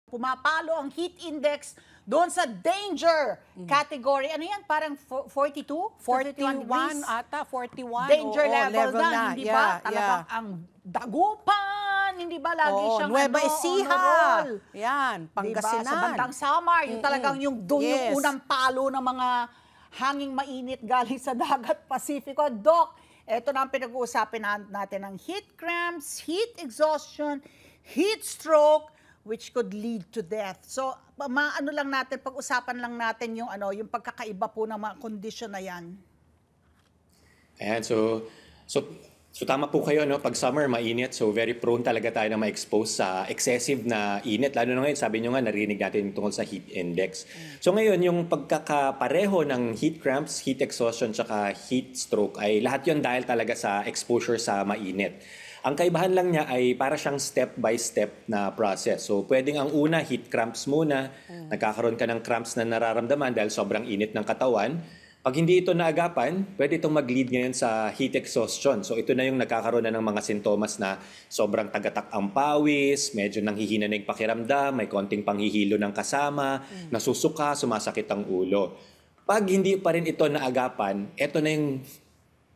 Pumapalo ang heat index doon sa danger category. Ano yan? Parang 42? 41 degrees? ata, 41. Danger Oo, level na, hindi ba? Yeah, Talagang yeah. ang dagupan, hindi ba? Lagi Oo, siyang Nueva on Ecija. the roll. Yan, Pangasinan. Diba? Sa bandang Samar, yung talagang doon yung Yes. unang palo ng mga hanging mainit galing sa dagat Pasifiko. Doc, ito na ang pinag-uusapan natin ng heat cramps, heat exhaustion, heat stroke, which could lead to death. So, maano lang natin, pag-usapan lang natin yung pagkakaiba po ng mga condition na yan. Ayan, so tama po kayo, no? Pag summer, mainit, so very prone talaga tayo na ma-expose sa excessive na init. Lalo na ngayon, sabi nyo nga, narinig natin tungkol sa heat index. So ngayon, yung pagkakapareho ng heat cramps, heat exhaustion, tsaka heat stroke, ay lahat yon dahil talaga sa exposure sa mainit. Ang kaibahan lang niya ay para siyang step-by-step na process. So pwedeng ang una, heat cramps muna. Nagkakaroon ka ng cramps na nararamdaman dahil sobrang init ng katawan. Pag hindi ito naagapan, pwede itong mag-lead ngayon sa heat exhaustion. So ito na yung nagkakaroon na ng mga sintomas na sobrang tagatak ang pawis, medyo nanghihina na yung pakiramdam, may konting panghihilo ng kasama, nasusuka, sumasakit ang ulo. Pag hindi pa rin ito naagapan, ito na yung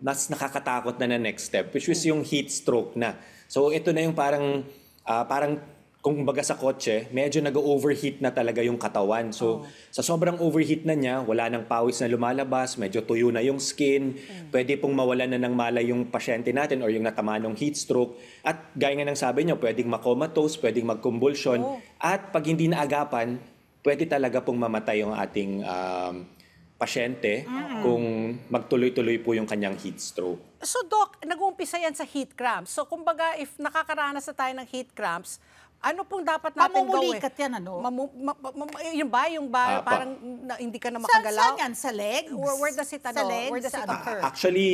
mas nakakatakot na next step, which is yung heat stroke na. So ito na yung parang kung baga sa kotse, medyo nag-overheat na talaga yung katawan. So sa sobrang overheat na niya, wala nang pawis na lumalabas, medyo tuyo na yung skin, pwede pong mawalan na ng malay yung pasyente natin or yung natamaan ng heat stroke. At gaya nga ng sabi niyo, pwedeng makomatose, pwedeng magconvulsion. At pag hindi naagapan, pwede talaga pong mamatay yung ating pasyente kung magtuloy-tuloy po yung kanyang heat stroke. So Doc, nag-uumpisa yan sa heat cramps. So kumbaga, if nakakaranas na tayo ng heat cramps, ano pong dapat natin gawin? Pamumulikat yan, ano? Yung parang hindi ka na makagalaw? Saan yan? Sa legs? Where does it, Sa legs? where does it occur? Actually,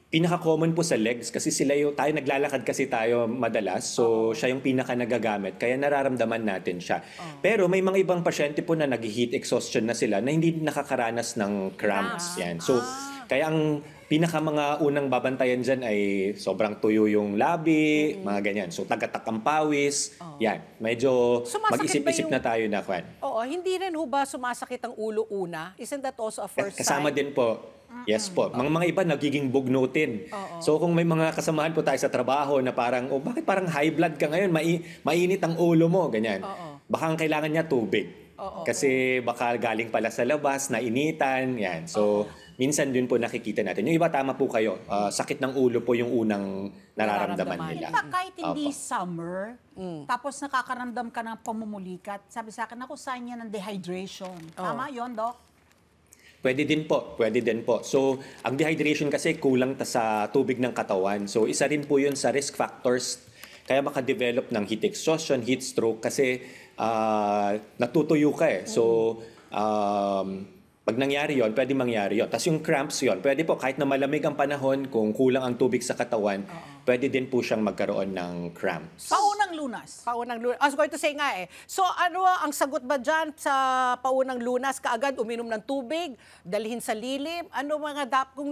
pinaka-common po sa legs kasi tayo naglalakad kasi tayo madalas. So, siya yung pinaka nagagamit. Kaya nararamdaman natin siya. Pero may mga ibang pasyente po na nag-heat exhaustion na sila na hindi nakakaranas ng cramps. Yan. So, kaya ang pinaka mga unang babantayan dyan ay sobrang tuyo yung labi, mga ganyan. So, tagatak ang pawis. Yan. Medyo mag-isip-isip na tayo na, Kwan. Oo, hindi rin ho ba sumasakit ang ulo una? Isn't that also a first sign? Kasama din po. Yes po. Mga iba nagiging bugnutin. So kung may mga kasamahan po tayo sa trabaho na parang, bakit parang high blood ka ngayon? Mainit ang ulo mo, ganyan. Baka ang kailangan niya tubig. Kasi baka galing pala sa labas, nainitan, yan. So minsan din po nakikita natin. Yung iba tama po kayo, sakit ng ulo po yung unang nararamdaman nila. Kahit hindi summer, tapos nakakaramdam ka ng pamumulikat, sabi sa akin, ako sign yan ng dehydration. Tama yon, Doc? Pwede din po. So, ang dehydration kasi kulang sa tubig ng katawan. So, isa rin po yun sa risk factors kaya maka-develop ng heat exhaustion, heat stroke kasi natutuyo ka eh. So, pag nangyari yon, pwede mangyari yon. Tapos yung cramps yon, pwede po kahit na malamig ang panahon, kung kulang ang tubig sa katawan, pwede din po siyang magkaroon ng cramps. Paunang lunas. Paunang lunas. I was going to say nga eh. So ano ang sagot ba dyan sa paunang lunas? Kaagad uminom ng tubig, dalhin sa lilim? Ano mga kung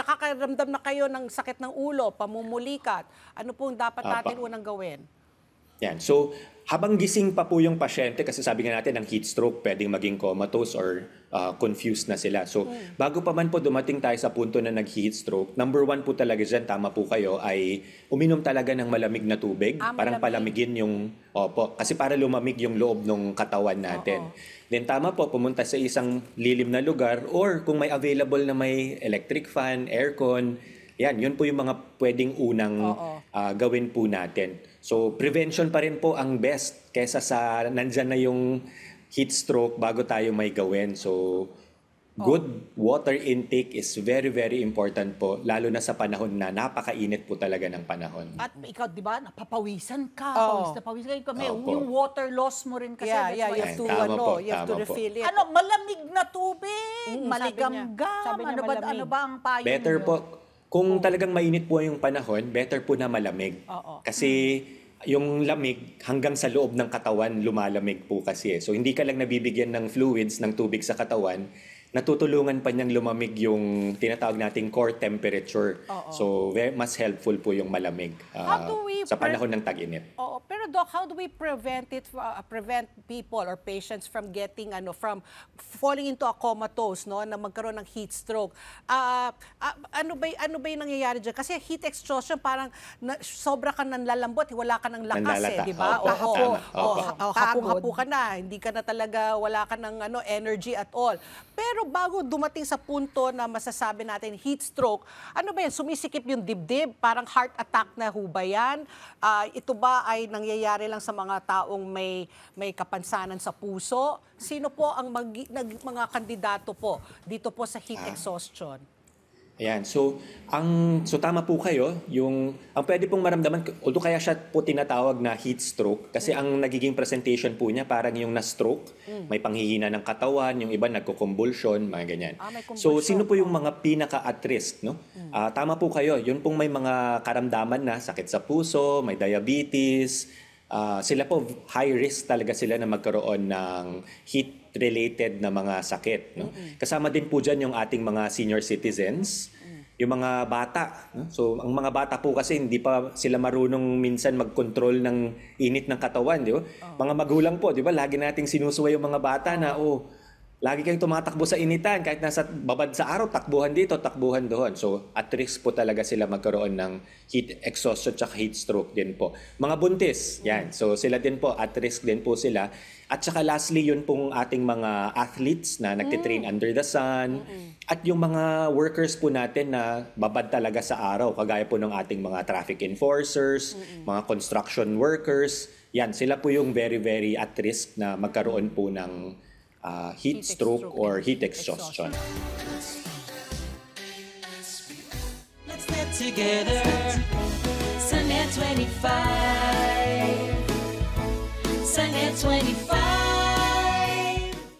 nakakaramdam na kayo ng sakit ng ulo, pamumulikat, ano pong dapat natin unang gawin? Yan. So, habang gising pa po yung pasyente, kasi sabi nga natin, ang heat stroke, pwedeng maging comatose or confused na sila. So, bago pa man po dumating tayo sa punto na nag-heat stroke, number one po talaga dyan, tama po kayo, ay uminom talaga ng malamig na tubig. Parang palamigin yung, kasi para lumamig yung loob ng katawan natin. Then tama po, pumunta sa isang lilim na lugar or kung may available na may electric fan, aircon, yun po yung mga pwedeng unang gawin po natin. So, prevention pa rin po ang best kesa sa nandyan na yung heat stroke bago tayo may gawin. So, good water intake is very, very important po, lalo na sa panahon na napakainit po talaga ng panahon. At ikaw, di ba, napapawisan ka, pawisan ka. Yung water loss mo rin kasi. Yeah, you have to refill it. Malamig na tubig, maligamgam, ano ba ang payo Better niyo? po, kung talagang mainit po yung panahon, better po na malamig. Kasi yung lamig hanggang sa loob ng katawan lumalamig po kasi. So hindi ka lang nabibigyan ng fluids, ng tubig sa katawan, natutulungan pa niyang lumamig yung tinatawag nating core temperature. So mas helpful po yung malamig sa panahon ng tag-init. Pero Doc, how do we prevent people or patients from getting from falling into a comatose, no, na magkaroon ng heat stroke? Ano ba yung nangyayari diyan? Kasi heat exhaustion parang sobra ka nang lalambot, wala ka ng lakas Nanlalata. di ba? Opo, Hapong-hapo ka na, hindi ka na talaga, wala ka ng energy at all. Pero bago dumating sa punto na masasabi natin heat stroke, ano ba yan? Sumisikip yung dibdib, parang heart attack na ho ba yan? Ito ba ay nangyayari lang sa mga taong may kapansanan sa puso? Sino po ang mga kandidato po dito po sa heat exhaustion? Ayan. So tama po kayo. Ang pwede pong maramdaman, although kaya siya po tinatawag na heat stroke, kasi ang nagiging presentation po niya parang yung na-stroke, may panghihina ng katawan, yung iba nagko-convulsion, mga ganyan. May convulsion. So sino po yung mga pinaka-at risk? No? Tama po kayo. Yun pong may mga karamdaman na sakit sa puso, may diabetes, sila po high risk talaga sila na magkaroon ng heat-related na mga sakit. No? Kasama din po dyan yung ating mga senior citizens, yung mga bata. No? So ang mga bata po kasi hindi pa sila marunong minsan mag-control ng init ng katawan. Di ba? Mga magulang po, di ba? Lagi nating sinusuway yung mga bata na, lagi kayong tumatakbo sa initan, kahit nasa babad sa araw, takbuhan dito, takbuhan doon. So, at risk po talaga sila magkaroon ng heat exhaustion at heat stroke din po. Mga buntis, yan. So, sila din po, at risk din po sila. At saka lastly, yun pong ating mga athletes na nagtitrain under the sun. At yung mga workers po natin na babad talaga sa araw, kagaya po ng ating mga traffic enforcers, mga construction workers. Yan, sila po yung very, very at risk na magkaroon po ng heat stroke or heat exhaustion. Let's get together. Sunday 25. Sunday 25.